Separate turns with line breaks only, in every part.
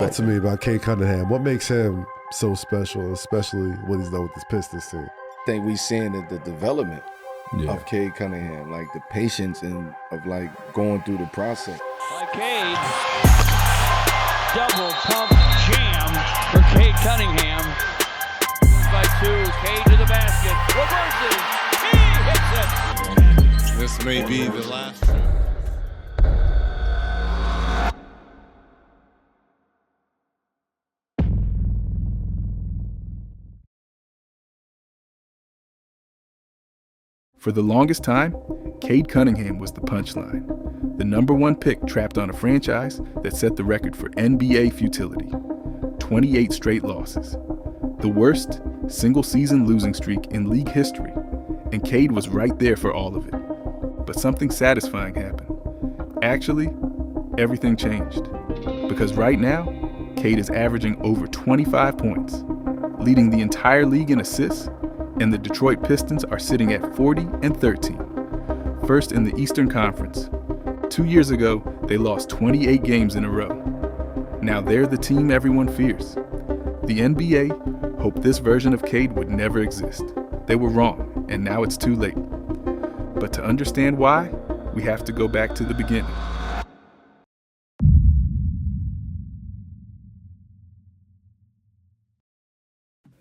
Talk to me about Cade Cunningham. What makes him so special, especially what he's done with this Pistons team?
I think we seeing the development of Cade Cunningham, like the patience and of like going through the process.
By Cade, double pump jam for Cade Cunningham. By two, Cade to the basket, reverses, he hits it.
This may be the last.
For the longest time, Cade Cunningham was the punchline, the #1 pick trapped on a franchise that set the record for NBA futility. 28 straight losses. The worst single-season losing streak in league history, and Cade was right there for all of it. But something satisfying happened. Actually, everything changed. Because right now, Cade is averaging over 25 points, leading the entire league in assists, and the Detroit Pistons are sitting at 40-13, first in the Eastern Conference. 2 years ago, they lost 28 games in a row. Now they're the team everyone fears. The NBA hoped this version of Cade would never exist. They were wrong, and now it's too late. But to understand why, we have to go back to the beginning.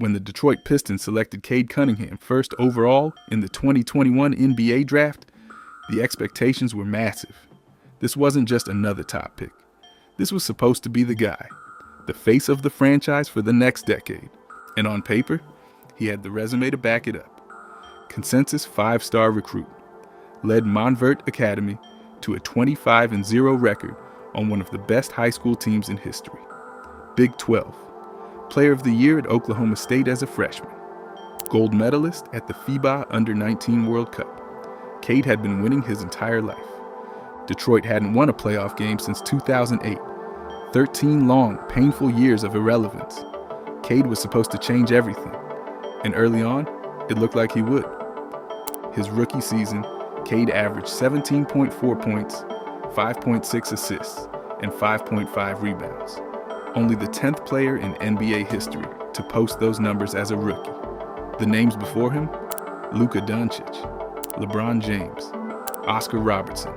When the Detroit Pistons selected Cade Cunningham first overall in the 2021 NBA draft, the expectations were massive. This wasn't just another top pick. This was supposed to be the guy, the face of the franchise for the next decade. And on paper, he had the resume to back it up. Consensus 5-star recruit, led Montverde Academy to a 25-0 record on one of the best high school teams in history. Big 12. Player of the Year at Oklahoma State as a freshman. Gold medalist at the FIBA Under-19 World Cup. Cade had been winning his entire life. Detroit hadn't won a playoff game since 2008. 13 long, painful years of irrelevance. Cade was supposed to change everything. And early on, it looked like he would. His rookie season, Cade averaged 17.4 points, 5.6 assists, and 5.5 rebounds. Only the 10th player in NBA history to post those numbers as a rookie. The names before him: Luka Doncic, LeBron James, Oscar Robertson.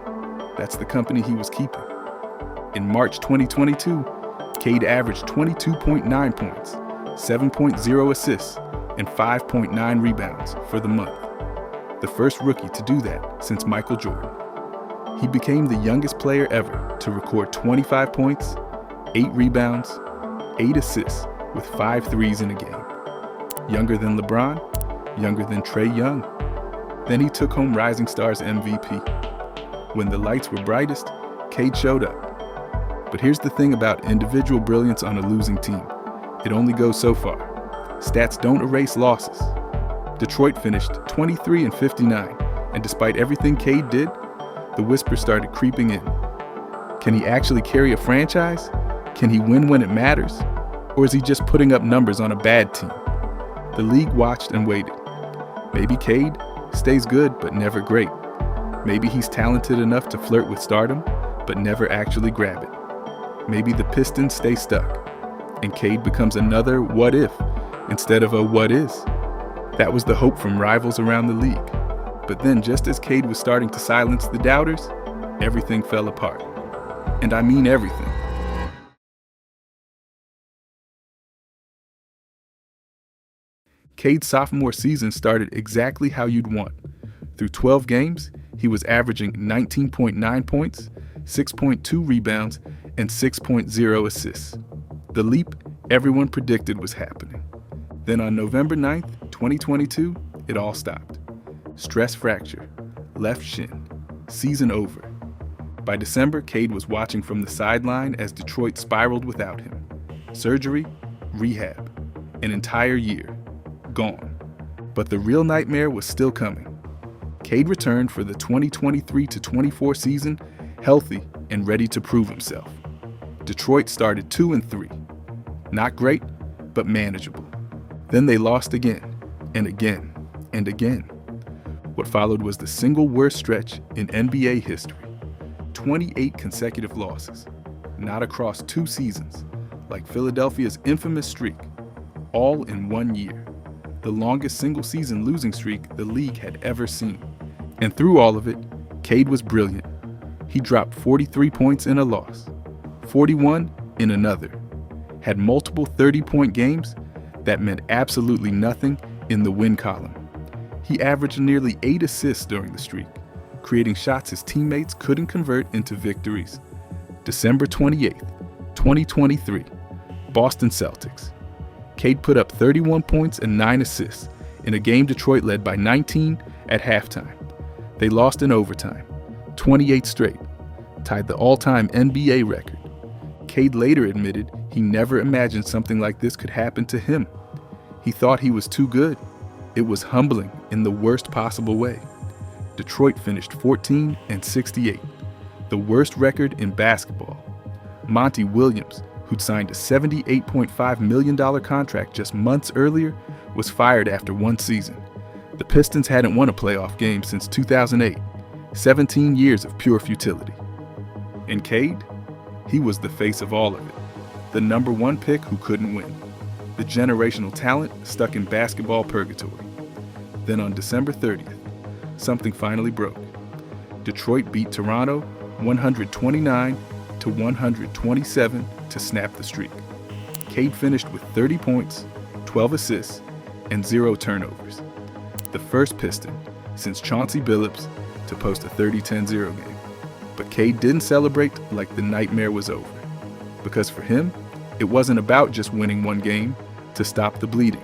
That's the company he was keeping. In March 2022, Cade averaged 22.9 points, 7.0 assists, and 5.9 rebounds for the month. The first rookie to do that since Michael Jordan. He became the youngest player ever to record 25 points, 8 rebounds, 8 assists with 5 threes in a game. Younger than LeBron, younger than Trae Young. Then he took home Rising Stars MVP. When the lights were brightest, Cade showed up. But here's the thing about individual brilliance on a losing team. It only goes so far. Stats don't erase losses. Detroit finished 23-59, and despite everything Cade did, the whispers started creeping in. Can he actually carry a franchise? Can he win when it matters? Or is he just putting up numbers on a bad team? The league watched and waited. Maybe Cade stays good but never great. Maybe he's talented enough to flirt with stardom but never actually grab it. Maybe the Pistons stay stuck and Cade becomes another what if instead of a what is. That was the hope from rivals around the league. But then just as Cade was starting to silence the doubters, everything fell apart. And I mean everything. Cade's sophomore season started exactly how you'd want. Through 12 games, he was averaging 19.9 points, 6.2 rebounds, and 6.0 assists. The leap everyone predicted was happening. Then on November 9th, 2022, it all stopped. Stress fracture, left shin, season over. By December, Cade was watching from the sideline as Detroit spiraled without him. Surgery, rehab, an entire year. Gone. But the real nightmare was still coming. Cade returned for the 2023-24 season, healthy and ready to prove himself. Detroit started 2-3. Not great, but manageable. Then they lost again, and again, and again. What followed was the single worst stretch in NBA history. 28 consecutive losses, not across 2 seasons, like Philadelphia's infamous streak, all in 1 year, the longest single-season losing streak the league had ever seen. And through all of it, Cade was brilliant. He dropped 43 points in a loss, 41 in another, had multiple 30-point games that meant absolutely nothing in the win column. He averaged nearly 8 assists during the streak, creating shots his teammates couldn't convert into victories. December 28th, 2023, Boston Celtics. Cade put up 31 points and 9 assists in a game Detroit led by 19 at halftime. They lost in overtime, 28 straight, tied the all-time NBA record. Cade later admitted he never imagined something like this could happen to him. He thought he was too good. It was humbling in the worst possible way. Detroit finished 14 and 68, the worst record in basketball. Monty Williams, who'd signed a $78.5 million contract just months earlier, was fired after 1 season. The Pistons hadn't won a playoff game since 2008, 17 years of pure futility. And Cade? He was the face of all of it, the #1 pick who couldn't win, the generational talent stuck in basketball purgatory. Then on December 30th, something finally broke. Detroit beat Toronto 129-127 to snap the streak. Cade finished with 30 points, 12 assists, and 0 turnovers. The first Piston since Chauncey Billups to post a 30-10-0 game. But Cade didn't celebrate like the nightmare was over. Because for him, it wasn't about just winning 1 game to stop the bleeding.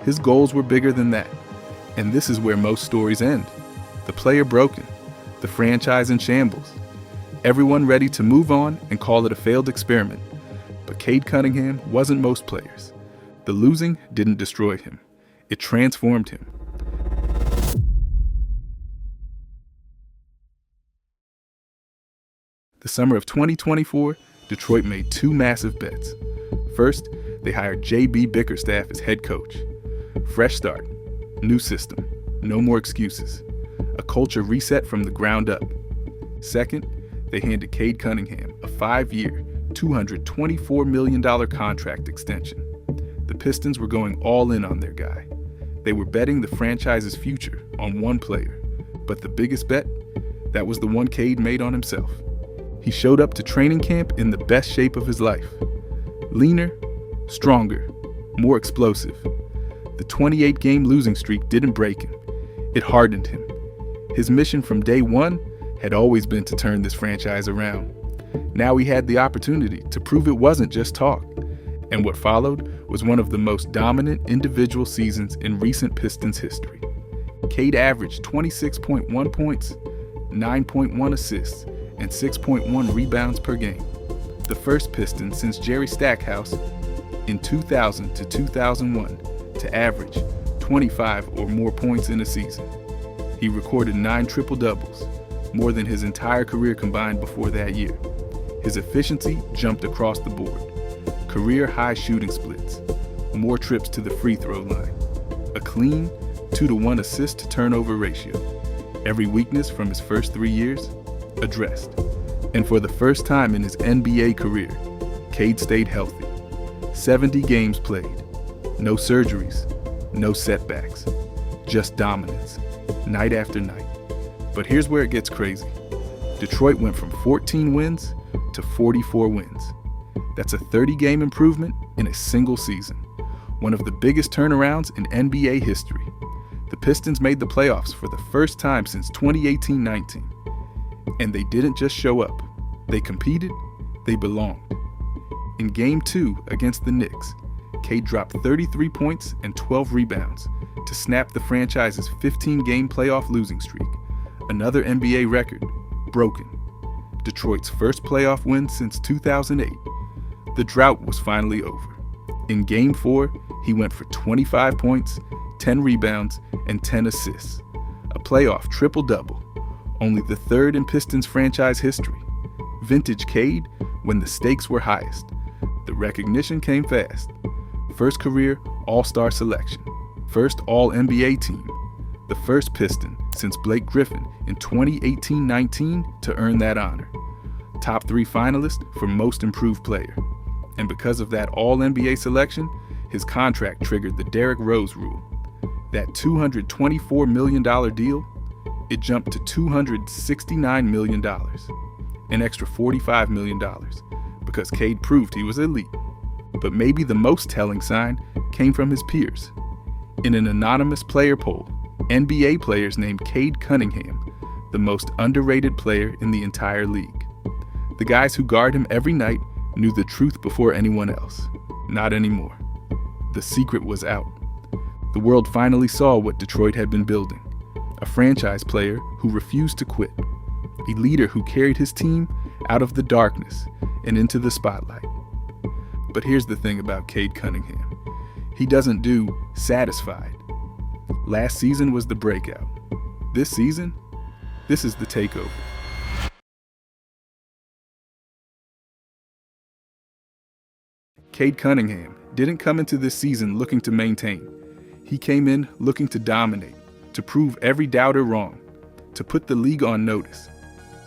His goals were bigger than that. And this is where most stories end. The player broken, the franchise in shambles. Everyone ready to move on and call it a failed experiment. But Cade Cunningham wasn't most players. The losing didn't destroy him. It transformed him. The summer of 2024, Detroit made 2 massive bets. First, they hired J.B. Bickerstaff as head coach. Fresh start, new system, no more excuses. A culture reset from the ground up. Second, they handed Cade Cunningham a 5-year, $224 million contract extension. The Pistons were going all in on their guy. They were betting the franchise's future on 1 player. But the biggest bet, that was the one Cade made on himself. He showed up to training camp in the best shape of his life. Leaner, stronger, more explosive. The 28-game losing streak didn't break him. It hardened him. His mission from day 1 had always been to turn this franchise around. Now he had the opportunity to prove it wasn't just talk. And what followed was one of the most dominant individual seasons in recent Pistons history. Cade averaged 26.1 points, 9.1 assists, and 6.1 rebounds per game. The first Piston since Jerry Stackhouse in 2000 to 2001 to average 25 or more points in a season. He recorded 9 triple-doubles, more than his entire career combined before that year. His efficiency jumped across the board. Career-high shooting splits, more trips to the free throw line, a clean 2-to-1 assist-to-turnover ratio. Every weakness from his first 3 years, addressed. And for the first time in his NBA career, Cade stayed healthy. 70 games played. No surgeries, no setbacks, just dominance, night after night. But here's where it gets crazy. Detroit went from 14 wins to 44 wins. That's a 30-game improvement in a single season. One of the biggest turnarounds in NBA history. The Pistons made the playoffs for the first time since 2018-19. And they didn't just show up. They competed, they belonged. In Game 2 against the Knicks, Cade dropped 33 points and 12 rebounds to snap the franchise's 15-game playoff losing streak. Another NBA record, broken. Detroit's first playoff win since 2008. The drought was finally over. In Game 4, he went for 25 points, 10 rebounds, and 10 assists. A playoff triple-double, only the 3rd in Pistons franchise history. Vintage Cade when the stakes were highest. The recognition came fast. First career All-Star selection. First All-NBA team. The first Piston since Blake Griffin in 2018-19 to earn that honor. Top 3 finalist for Most Improved Player. And because of that All-NBA selection, his contract triggered the Derrick Rose rule. That $224 million deal, it jumped to $269 million, an extra $45 million, because Cade proved he was elite. But maybe the most telling sign came from his peers. In an anonymous player poll, NBA players named Cade Cunningham the most underrated player in the entire league. The guys who guard him every night knew the truth before anyone else. Not anymore. The secret was out. The world finally saw what Detroit had been building. A franchise player who refused to quit. A leader who carried his team out of the darkness and into the spotlight. But here's the thing about Cade Cunningham. He doesn't do satisfied. Last season was the breakout. This season, this is the takeover. Cade Cunningham didn't come into this season looking to maintain. He came in looking to dominate, to prove every doubter wrong, to put the league on notice.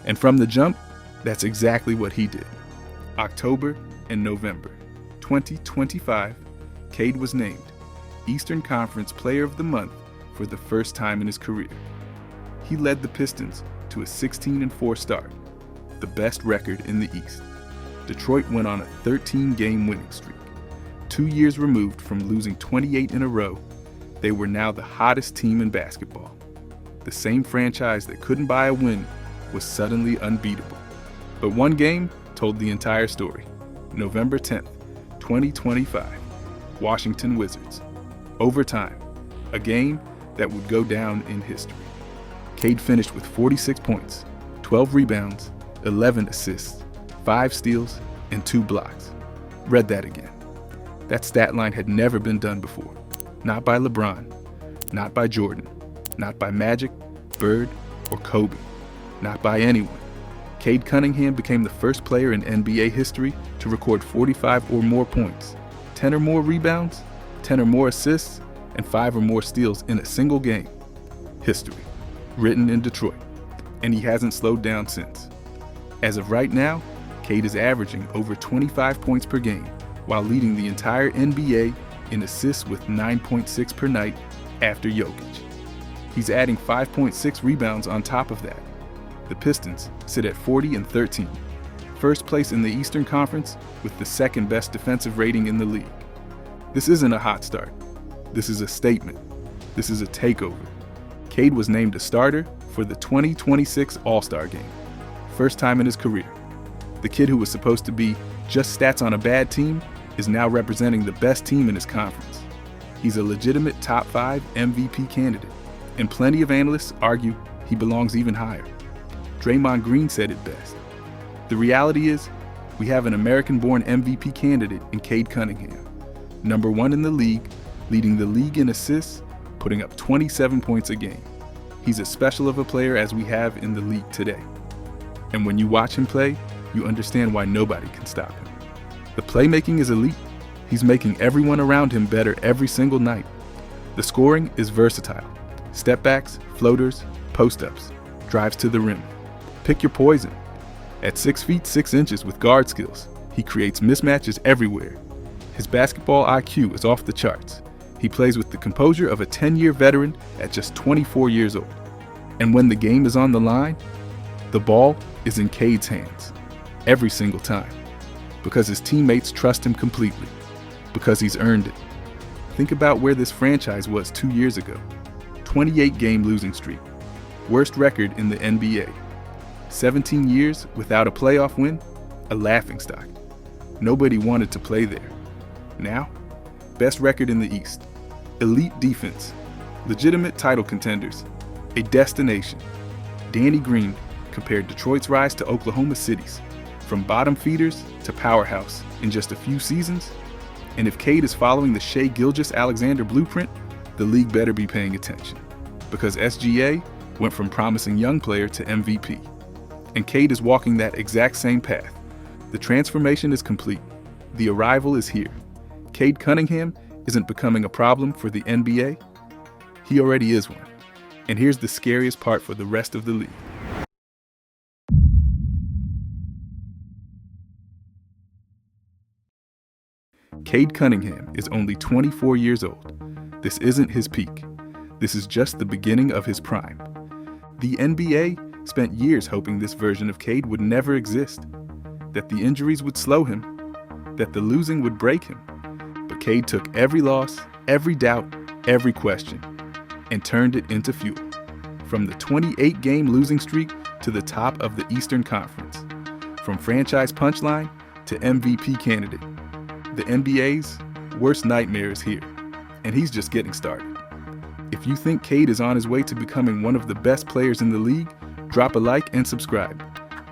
And from the jump, that's exactly what he did. October and November 2025, Cade was named Eastern Conference Player of the Month for the first time in his career. He led the Pistons to a 16-4 start, the best record in the East. Detroit went on a 13-game winning streak. 2 years removed from losing 28 in a row, they were now the hottest team in basketball. The same franchise that couldn't buy a win was suddenly unbeatable. But one game told the entire story. November 10th, 2025, Washington Wizards. Overtime, a game that would go down in history. Cade finished with 46 points, 12 rebounds, 11 assists, 5 steals, and 2 blocks. Read that again. That stat line had never been done before. Not by LeBron, not by Jordan, not by Magic, Bird, or Kobe, not by anyone. Cade Cunningham became the first player in NBA history to record 45 or more points, 10 or more rebounds, 10 or more assists, and 5 or more steals in a single game. History, written in Detroit, and he hasn't slowed down since. As of right now, Cade is averaging over 25 points per game, while leading the entire NBA in assists with 9.6 per night after Jokic. He's adding 5.6 rebounds on top of that. The Pistons sit at 40-13, first place in the Eastern Conference with the second best defensive rating in the league. This isn't a hot start. This is a statement. This is a takeover. Cade was named a starter for the 2026 All-Star Game. First time in his career. The kid who was supposed to be just stats on a bad team is now representing the best team in his conference. He's a legitimate top 5 MVP candidate, and plenty of analysts argue he belongs even higher. Draymond Green said it best. The reality is, we have an American-born MVP candidate in Cade Cunningham, number 1 in the league, leading the league in assists, putting up 27 points a game. He's as special of a player as we have in the league today. And when you watch him play, you understand why nobody can stop him. The playmaking is elite. He's making everyone around him better every single night. The scoring is versatile. Step backs, floaters, post-ups, drives to the rim. Pick your poison. At 6 feet 6 inches with guard skills, he creates mismatches everywhere. His basketball IQ is off the charts. He plays with the composure of a 10-year veteran at just 24 years old. And when the game is on the line, the ball is in Cade's hands. Every single time. Because his teammates trust him completely. Because he's earned it. Think about where this franchise was 2 years ago. 28-game losing streak. Worst record in the NBA. 17 years without a playoff win, a laughingstock. Nobody wanted to play there. Now, best record in the East. Elite defense. Legitimate title contenders. A destination. Danny Green compared Detroit's rise to Oklahoma City's. From bottom feeders to powerhouse in just a few seasons. And if Cade is following the Shai Gilgeous-Alexander blueprint, the league better be paying attention. Because SGA went from promising young player to MVP. And Cade is walking that exact same path. The transformation is complete. The arrival is here. Cade Cunningham isn't becoming a problem for the NBA. He already is one. And here's the scariest part for the rest of the league. Cade Cunningham is only 24 years old. This isn't his peak. This is just the beginning of his prime. The NBA spent years hoping this version of Cade would never exist, that the injuries would slow him, that the losing would break him. But Cade took every loss, every doubt, every question, and turned it into fuel. From the 28-game losing streak to the top of the Eastern Conference. From franchise punchline to MVP candidate. The NBA's worst nightmare is here, and he's just getting started. If you think Cade is on his way to becoming one of the best players in the league, drop a like and subscribe.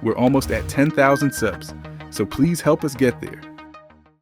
We're almost at 10,000 subs, so please help us get there.